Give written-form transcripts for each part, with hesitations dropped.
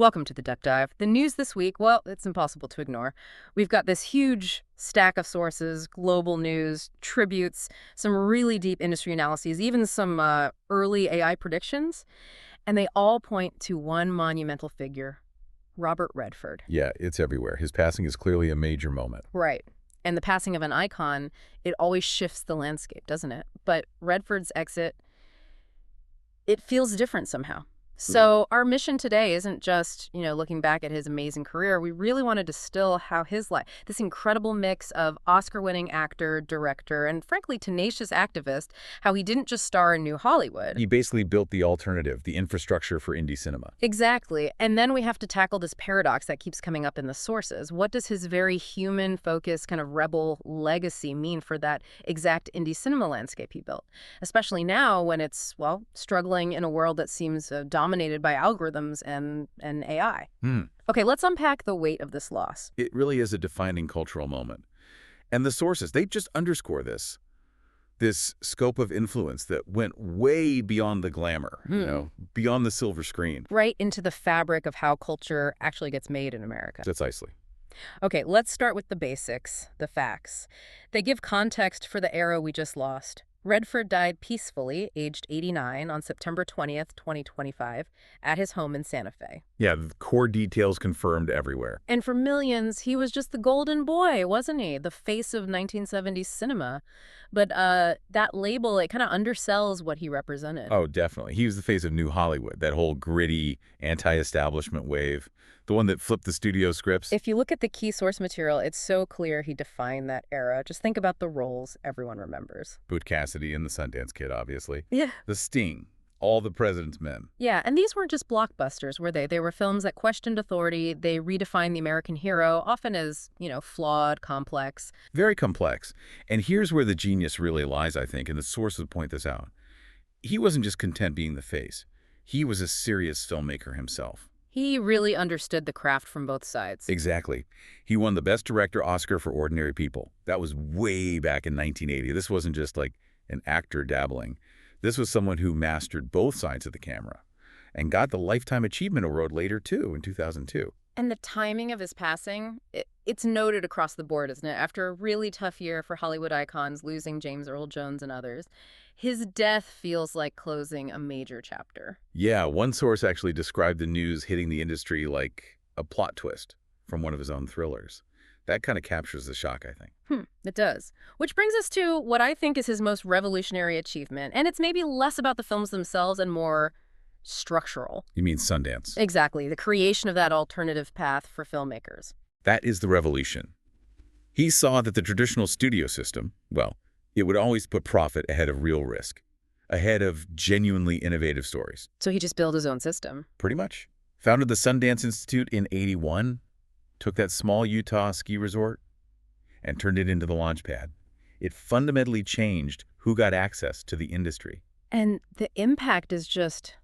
Welcome to the Duck Dive. The news this week, well, it's impossible to ignore. We've got this huge stack of sources, global news, tributes, some really deep industry analyses, even some early AI predictions, and they all point to one monumental figure, Robert Redford. Yeah, it's everywhere. His passing is clearly a major moment. Right. And the passing of an icon, it always shifts the landscape, doesn't it? But Redford's exit, it feels different somehow. So our mission today isn't just, looking back at his amazing career. We really want to distill how his life, this incredible mix of Oscar-winning actor, director, and frankly tenacious activist, how he didn't just star in New Hollywood. He basically built the alternative, the infrastructure for indie cinema. Exactly. And then we have to tackle this paradox that keeps coming up in the sources. What does his very human-focused kind of rebel legacy mean for that exact indie cinema landscape he built? Especially now when it's, well, struggling in a world that seems dominated by algorithms and AI. Okay, let's unpack the weight of this loss. It really is a defining cultural moment. And the sources, they just underscore this scope of influence that went way beyond the glamour, beyond the silver screen. Right into the fabric of how culture actually gets made in America. Precisely. Okay, let's start with the basics, the facts. They give context for the era we just lost. Redford died peacefully, aged 89, on September 20th, 2025, at his home in Santa Fe. Yeah, the core details confirmed everywhere. And for millions, he was just the golden boy, wasn't he? The face of 1970s cinema. But that label, it kind of undersells what he represented. Oh, definitely. He was the face of New Hollywood, that whole gritty, anti-establishment wave, the one that flipped the studio scripts. If you look at the key source material, it's so clear he defined that era. Just think about the roles everyone remembers. Boot Cassidy and the Sundance Kid, obviously. Yeah. The Sting. All the President's Men. Yeah, and these weren't just blockbusters, were they? They were films that questioned authority. They redefined the American hero, often as, flawed, complex. Very complex. And here's where the genius really lies, I think, and the sources point this out. He wasn't just content being the face. He was a serious filmmaker himself. He really understood the craft from both sides. Exactly. He won the Best Director Oscar for Ordinary People. That was way back in 1980. This wasn't just like an actor dabbling. This was someone who mastered both sides of the camera and got the Lifetime Achievement Award later, too, in 2002. And the timing of his passing, it's noted across the board, isn't it? After a really tough year for Hollywood icons, losing James Earl Jones and others, his death feels like closing a major chapter. Yeah, one source actually described the news hitting the industry like a plot twist from one of his own thrillers. That kind of captures the shock, I think. It does. Which brings us to what I think is his most revolutionary achievement. And it's maybe less about the films themselves and more structural. You mean Sundance? Exactly. The creation of that alternative path for filmmakers. That is the revolution. He saw that the traditional studio system, well, it would always put profit ahead of real risk, ahead of genuinely innovative stories. So he just built his own system. Pretty much. Founded the Sundance Institute in '81, took that small Utah ski resort and turned it into the launch pad. It fundamentally changed who got access to the industry. And the impact is just,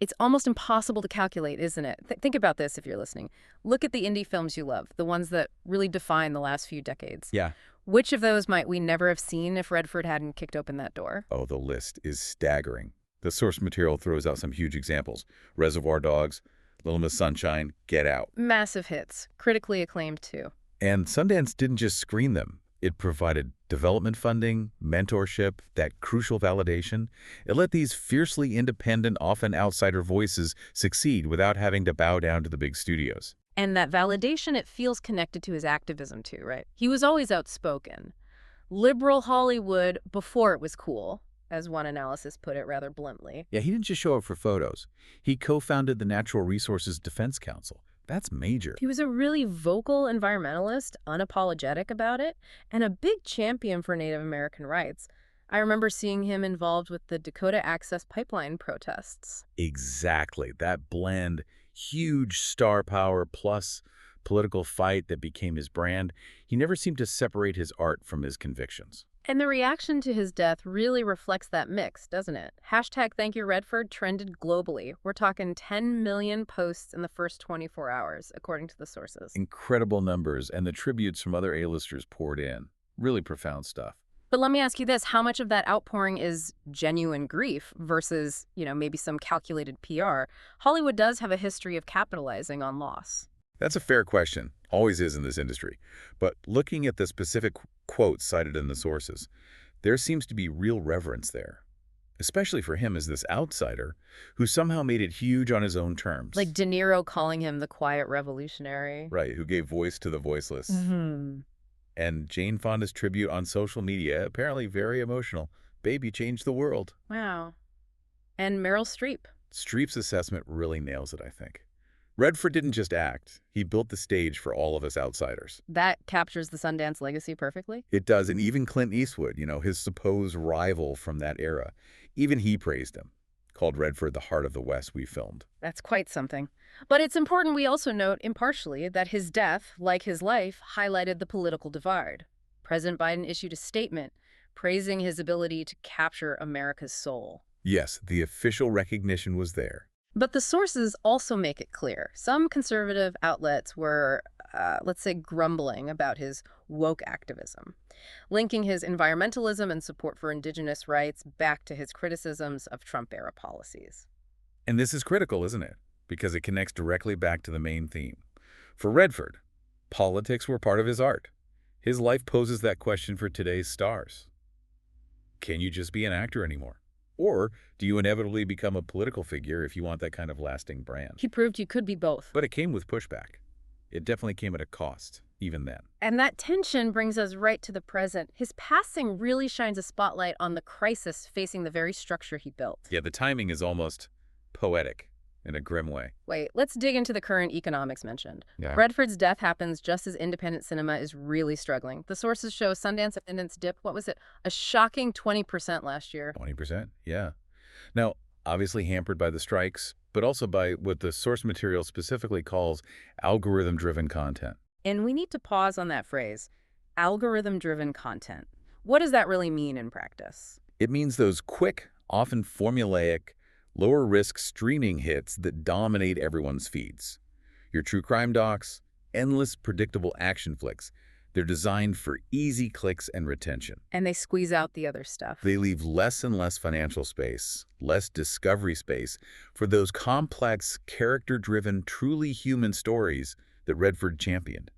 it's almost impossible to calculate, isn't it? Think about this if you're listening. Look at the indie films you love, the ones that really define the last few decades. Yeah. Which of those might we never have seen if Redford hadn't kicked open that door? Oh, the list is staggering. The source material throws out some huge examples. Reservoir Dogs, Little Miss Sunshine, Get Out. Massive hits, critically acclaimed too. And Sundance didn't just screen them. It provided development funding, mentorship, that crucial validation. It let these fiercely independent, often outsider voices succeed without having to bow down to the big studios. And that validation, it feels connected to his activism too, right? He was always outspoken. Liberal Hollywood before it was cool, as one analysis put it rather bluntly. Yeah, he didn't just show up for photos. He co-founded the Natural Resources Defense Council. That's major. He was a really vocal environmentalist, unapologetic about it, and a big champion for Native American rights. I remember seeing him involved with the Dakota Access Pipeline protests. Exactly. That blend, huge star power plus political fight that became his brand. He never seemed to separate his art from his convictions. And the reaction to his death really reflects that mix, doesn't it? #ThankYouRedford trended globally. We're talking 10 million posts in the first 24 hours, according to the sources. Incredible numbers, and the tributes from other A-listers poured in. Really profound stuff. But let me ask you this, how much of that outpouring is genuine grief versus, maybe some calculated PR? Hollywood does have a history of capitalizing on loss. That's a fair question. Always is in this industry. But looking at the specific quotes cited in the sources, there seems to be real reverence there, especially for him as this outsider who somehow made it huge on his own terms. Like De Niro calling him the quiet revolutionary. Right, who gave voice to the voiceless. Hmm. And Jane Fonda's tribute on social media, apparently very emotional. Baby changed the world. Wow. And Meryl Streep. Streep's assessment really nails it, I think. Redford didn't just act. He built the stage for all of us outsiders. That captures the Sundance legacy perfectly. It does, and even Clint Eastwood, his supposed rival from that era, even he praised him, called Redford the heart of the West we filmed. That's quite something. But it's important we also note impartially that his death, like his life, highlighted the political divide. President Biden issued a statement praising his ability to capture America's soul. Yes, the official recognition was there. But the sources also make it clear. Some conservative outlets were, let's say, grumbling about his woke activism, linking his environmentalism and support for indigenous rights back to his criticisms of Trump-era policies. And this is critical, isn't it? Because it connects directly back to the main theme. For Redford, politics were part of his art. His life poses that question for today's stars. Can you just be an actor anymore? Or do you inevitably become a political figure if you want that kind of lasting brand? He proved you could be both. But it came with pushback. It definitely came at a cost, even then. And that tension brings us right to the present. His passing really shines a spotlight on the crisis facing the very structure he built. Yeah, the timing is almost poetic in a grim way. Wait, let's dig into the current economics mentioned. Yeah. Redford's death happens just as independent cinema is really struggling. The sources show Sundance attendance dip, what was it, a shocking 20% last year. 20%, yeah. Now, obviously hampered by the strikes, but also by what the source material specifically calls algorithm-driven content. And we need to pause on that phrase, algorithm-driven content. What does that really mean in practice? It means those quick, often formulaic, lower-risk streaming hits that dominate everyone's feeds. Your true crime docs, endless predictable action flicks. They're designed for easy clicks and retention. And they squeeze out the other stuff. They leave less and less financial space, less discovery space for those complex, character-driven, truly human stories that Redford championed.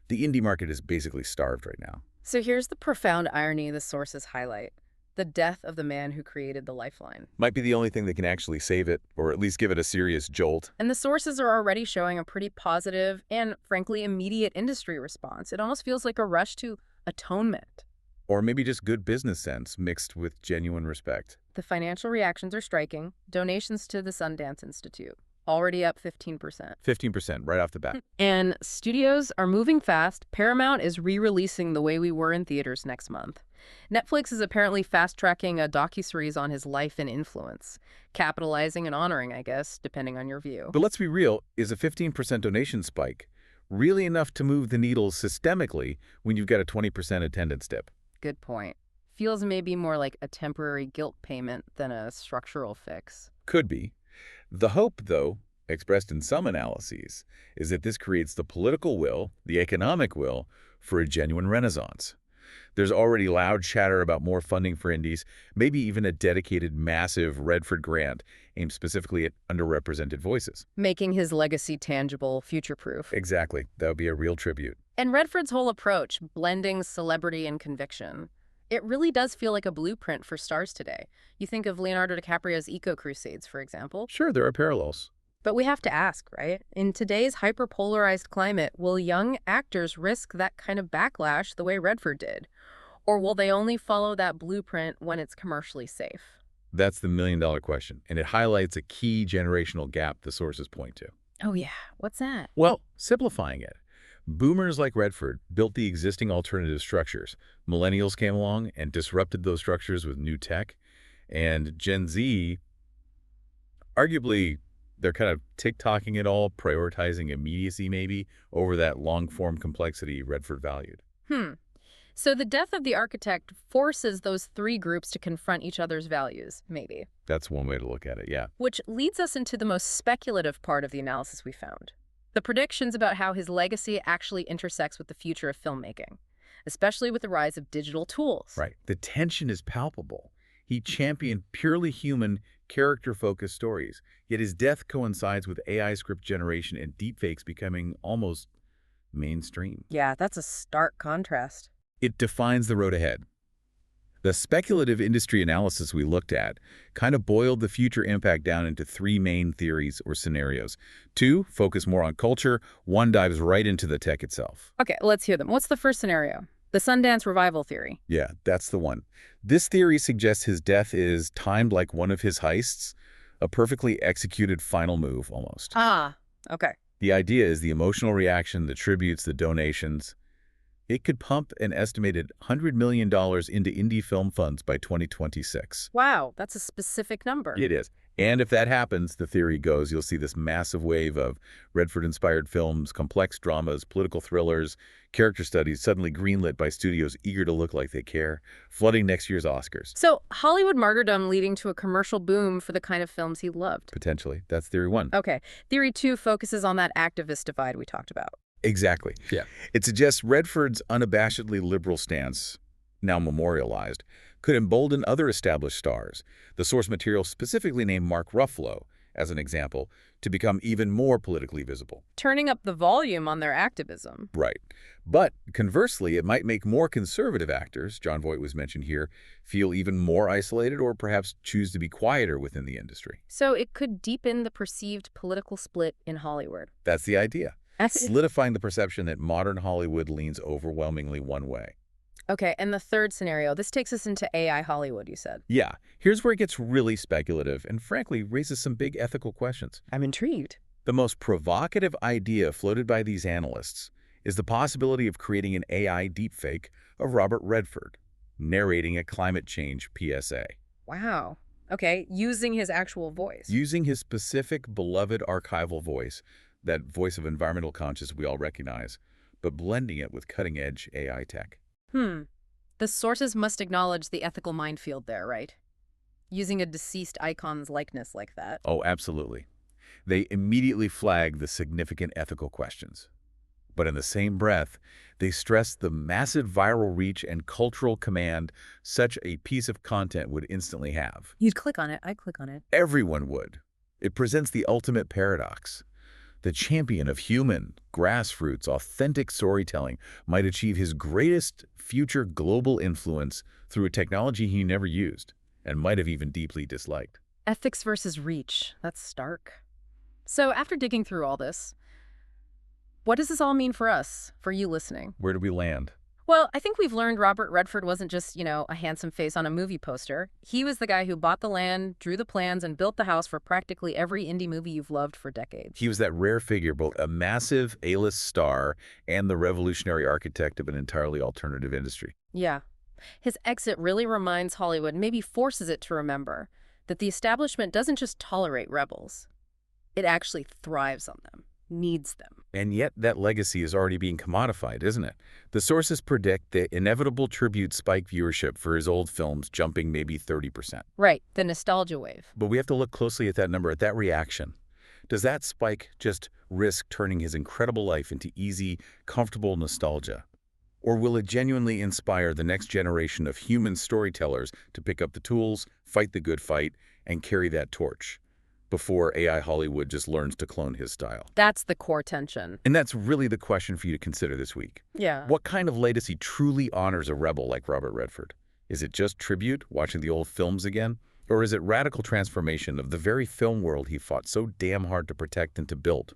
The indie market is basically starved right now. So here's the profound irony the sources highlight. The death of the man who created the lifeline. Might be the only thing that can actually save it, or at least give it a serious jolt. And the sources are already showing a pretty positive and, frankly, immediate industry response. It almost feels like a rush to atonement. Or maybe just good business sense mixed with genuine respect. The financial reactions are striking. Donations to the Sundance Institute, already up 15%. 15% right off the bat. And studios are moving fast. Paramount is re-releasing The Way We Were in theaters next month. Netflix is apparently fast-tracking a docuseries on his life and influence. Capitalizing and honoring, I guess, depending on your view. But let's be real, is a 15% donation spike really enough to move the needle systemically when you've got a 20% attendance dip? Good point. Feels maybe more like a temporary guilt payment than a structural fix. Could be. The hope, though, expressed in some analyses, is that this creates the political will, the economic will, for a genuine renaissance. There's already loud chatter about more funding for indies, maybe even a dedicated massive Redford grant aimed specifically at underrepresented voices. Making his legacy tangible, future-proof. Exactly. That would be a real tribute. And Redford's whole approach, blending celebrity and conviction, it really does feel like a blueprint for stars today. You think of Leonardo DiCaprio's eco-crusades, for example. Sure, there are parallels. But we have to ask, right? In today's hyper-polarized climate, will young actors risk that kind of backlash the way Redford did? Or will they only follow that blueprint when it's commercially safe? That's the million-dollar question, and it highlights a key generational gap the sources point to. Oh yeah, what's that? Well, simplifying it, boomers like Redford built the existing alternative structures. Millennials came along and disrupted those structures with new tech, and Gen Z, arguably, they're kind of TikToking it all, prioritizing immediacy maybe over that long-form complexity Redford valued. So the death of the architect forces those three groups to confront each other's values, maybe. That's one way to look at it, yeah. Which leads us into the most speculative part of the analysis we found. The predictions about how his legacy actually intersects with the future of filmmaking. especially with the rise of digital tools. Right. The tension is palpable. He championed purely human, character-focused stories, yet his death coincides with AI script generation and deepfakes becoming almost mainstream. Yeah, that's a stark contrast. It defines the road ahead. The speculative industry analysis we looked at kind of boiled the future impact down into three main theories or scenarios. Two focus more on culture, one dives right into the tech itself. Okay, let's hear them. What's the first scenario? The Sundance revival theory. Yeah, that's the one. This theory suggests his death is timed like one of his heists, a perfectly executed final move almost. Ah, okay. The idea is the emotional reaction, the tributes, the donations. It could pump an estimated $100 million into indie film funds by 2026. Wow, that's a specific number. It is. And if that happens, the theory goes, you'll see this massive wave of Redford-inspired films, complex dramas, political thrillers, character studies suddenly greenlit by studios eager to look like they care, flooding next year's Oscars. So, Hollywood martyrdom leading to a commercial boom for the kind of films he loved. Potentially. That's theory one. Okay. Theory two focuses on that activist divide we talked about. Exactly. Yeah. It suggests Redford's unabashedly liberal stance, now memorialized, could embolden other established stars, the source material specifically named Mark Ruffalo, as an example, to become even more politically visible. Turning up the volume on their activism. Right. But conversely, it might make more conservative actors, John Voight was mentioned here, feel even more isolated or perhaps choose to be quieter within the industry. So it could deepen the perceived political split in Hollywood. That's the idea. Solidifying the perception that modern Hollywood leans overwhelmingly one way. Okay, and the third scenario, this takes us into AI Hollywood, you said. Yeah, here's where it gets really speculative and frankly raises some big ethical questions. I'm intrigued. The most provocative idea floated by these analysts is the possibility of creating an AI deepfake of Robert Redford, narrating a climate change PSA. Wow. Okay, using his actual voice. Using his specific, beloved archival voice, that voice of environmental conscience we all recognize, but blending it with cutting-edge AI tech. The sources must acknowledge the ethical minefield there, right? Using a deceased icon's likeness like that. Oh, absolutely. They immediately flag the significant ethical questions. But in the same breath, they stress the massive viral reach and cultural command such a piece of content would instantly have. You'd click on it. I'd click on it. Everyone would. It presents the ultimate paradox. The champion of human, grassroots, authentic storytelling might achieve his greatest future global influence through a technology he never used and might have even deeply disliked. Ethics versus reach. That's stark. So after digging through all this, what does this all mean for us, for you listening? Where do we land? Well, I think we've learned Robert Redford wasn't just, a handsome face on a movie poster. He was the guy who bought the land, drew the plans, and built the house for practically every indie movie you've loved for decades. He was that rare figure, both a massive A-list star and the revolutionary architect of an entirely alternative industry. Yeah. His exit really reminds Hollywood, maybe forces it to remember, that the establishment doesn't just tolerate rebels. It actually thrives on them, needs them. And yet that legacy is already being commodified, isn't it? The sources predict the inevitable tribute spike viewership for his old films jumping maybe 30%. Right, the nostalgia wave. But we have to look closely at that number, at that reaction. Does that spike just risk turning his incredible life into easy, comfortable nostalgia? Or will it genuinely inspire the next generation of human storytellers to pick up the tools, fight the good fight, and carry that torch before AI Hollywood just learns to clone his style? That's the core tension. And that's really the question for you to consider this week. Yeah. What kind of legacy truly honors a rebel like Robert Redford? Is it just tribute, watching the old films again? Or is it radical transformation of the very film world he fought so damn hard to protect and to build?